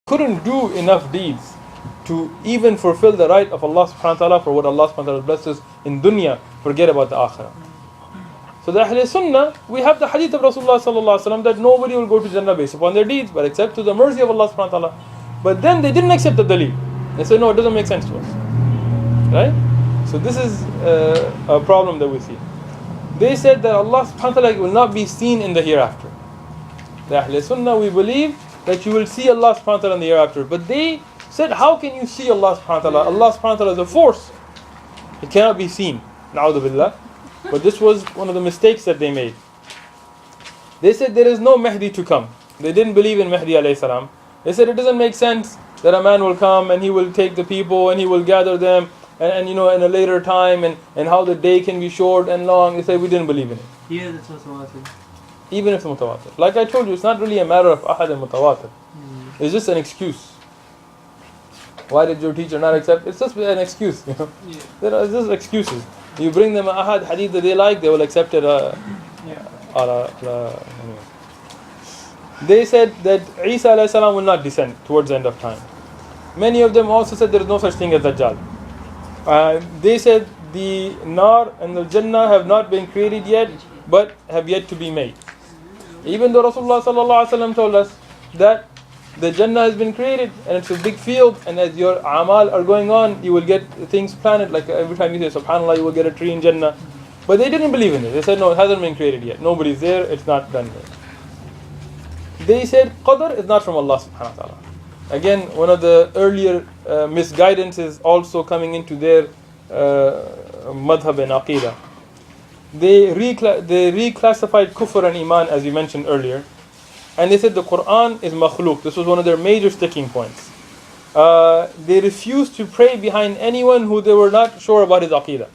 couldn't do enough deeds to even fulfill the right of Allah subhanahu wa ta'ala for what Allah subhanahu wa ta'ala blesses in dunya, forget about the akhirah. So the Ahl Sunnah, we have the hadith of Rasulullah sallallahu alaihi wasallam that nobody will go to Jannah based upon their deeds, but except to the mercy of Allah subhanahu wa ta'ala. But then they didn't accept the dalil. They said, no, it doesn't make sense to us. Right? So this is a problem that we see. They said that Allah subhanahu wa ta'ala will not be seen in the hereafter. The Ahl Sunnah, we believe that you will see Allah subhanahu wa ta'ala in the hereafter. But they said, how can you see Allah subhanahu wa ta'ala? Allah subhanahu wa ta'ala is a force. It cannot be seen. Na'udhu billah. But this was one of the mistakes that they made. They said there is no Mahdi to come. They didn't believe in Mahdi alayhi salam. They said it doesn't make sense that a man will come and he will take the people and he will gather them and in a later time and how the day can be short and long. They said we didn't believe in it. Yeah, that's mutawatir. Even if it's mutawatir. Like I told you, it's not really a matter of ahad and mutawatir. It's just an excuse. Why did your teacher not accept? It's just an excuse. Yeah. There are just excuses. You bring them a ahad hadith that they like, they will accept it. They said that Isa alayhi salam will not descend towards the end of time. Many of them also said there is no such thing as Dajjal. They said the Nar and the Jannah have not been created yet, but have yet to be made. Even though Rasulullah sallallahu alaihi wasallam told us that the Jannah has been created and it's a big field, and as your amal are going on, you will get things planted. Like every time you say Subhanallah, you will get a tree in Jannah. But they didn't believe in it. They said no, it hasn't been created yet. Nobody's there. It's not done yet. They said Qadr is not from Allah subhanahu wa ta'ala. Again, one of the earlier misguidances also coming into their madhab and aqidah. They reclassified kufr and iman as we mentioned earlier. And they said the Quran is makhluk. This was one of their major sticking points. They refused to pray behind anyone who they were not sure about his aqidah.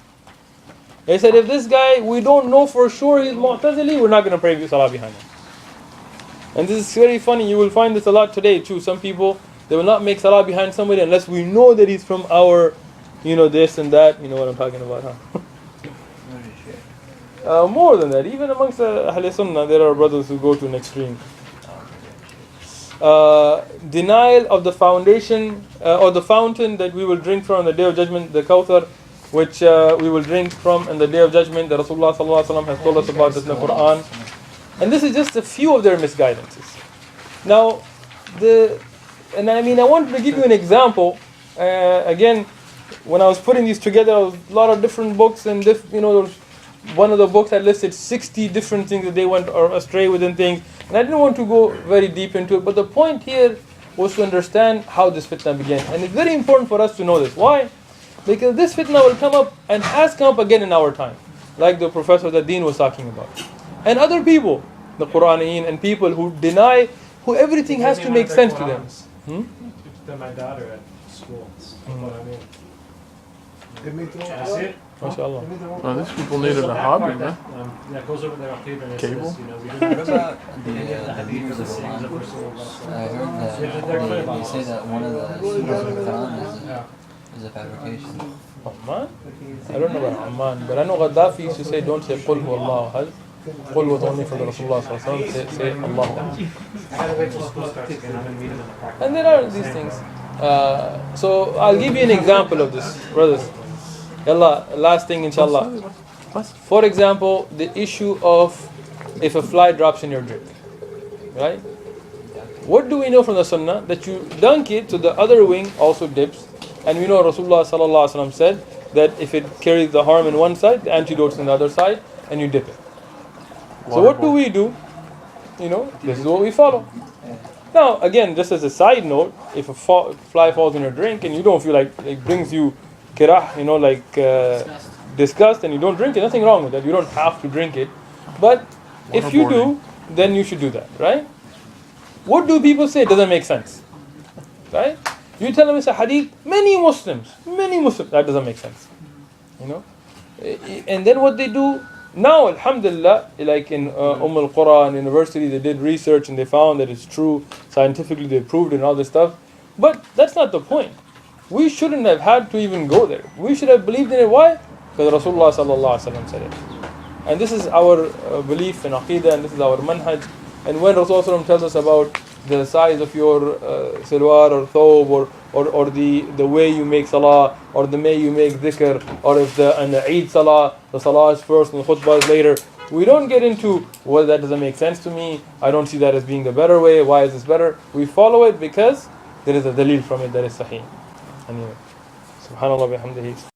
They said if this guy, we don't know for sure he's Mu'tazili, we're not going to pray salah behind him. And this is very funny. You will find this a lot today too. Some people, they will not make salah behind somebody unless we know that he's from our, this and that. You know what I'm talking about, huh? More than that, even amongst Ahl Sunnah, there are brothers who go to an extreme. Denial of the foundation or the fountain that we will drink from on the Day of Judgment, the Kawthar, which we will drink from on the Day of Judgment. That Rasulullah sallallahu alaihi wasallam has told us about this in the Quran. And this is just a few of their misguidances. Now, I wanted to give you an example. Again, when I was putting these together, there was a lot of different books, and one of the books had listed 60 different things that they went astray within things. And I didn't want to go very deep into it, but the point here was to understand how this fitna began. And it's very important for us to know this. Why? Because this fitna will come up and has come up again in our time. Like the professor that Deen was talking about. And other people, the Quraniyin and people who deny, who everything has to make sense to them. My daughter at school. What I mean. MashaAllah. Oh, these people needed a hobby, man. Yeah, goes over there Aqidah and Cable? says, we What about the hadith of the prophets? I heard that they say that one of the surahs of the Quran is a fabrication. Amman? I don't know about Amman, but I know Gaddafi used to say, don't say Qul huwa Allahu ahad. Qul was only for the Rasulullah sallallahu alaihi wasallam. Say Allahu ahad. I gotta wait till school starts again. I'm gonna meet him in the park. And there are these things. So I'll give you an example of this, brothers. Yalla, last thing inshallah. For example, the issue of if a fly drops in your drink. Right? What do we know from the sunnah? That you dunk it so the other wing also dips. And we know Rasulullah sallallahu alaihi wasallam said that if it carries the harm in one side, the antidote's in the other side, and you dip it. So what do we do? This is what we follow. Now, again, just as a side note, if a fly falls in your drink and you don't feel like it brings you kirah, disgust, and you don't drink it, nothing wrong with that. You don't have to drink it. But if you do, then you should do that, right? What do people say? It doesn't make sense. Right? You tell them it's a hadith, many Muslims, that doesn't make sense. And then what they do, now, alhamdulillah, like in al-Qura University, they did research and they found that it's true. Scientifically, they proved it and all this stuff. But that's not the point. We shouldn't have had to even go there. We should have believed in it. Why? Because Rasulullah sallallahu alaihi wasallam said it. And this is our belief in Aqidah, and this is our manhaj. And when Rasulullah tells us about the size of your silwar or thobe, or the way you make salah, or the way you make dhikr, or if in the Eid salah, the salah is first and the khutbah is later. We don't get into, well, that doesn't make sense to me, I don't see that as being the better way, why is this better? We follow it because there is a dalil from it that is sahih. Anyway, subhanallah bihamdihi.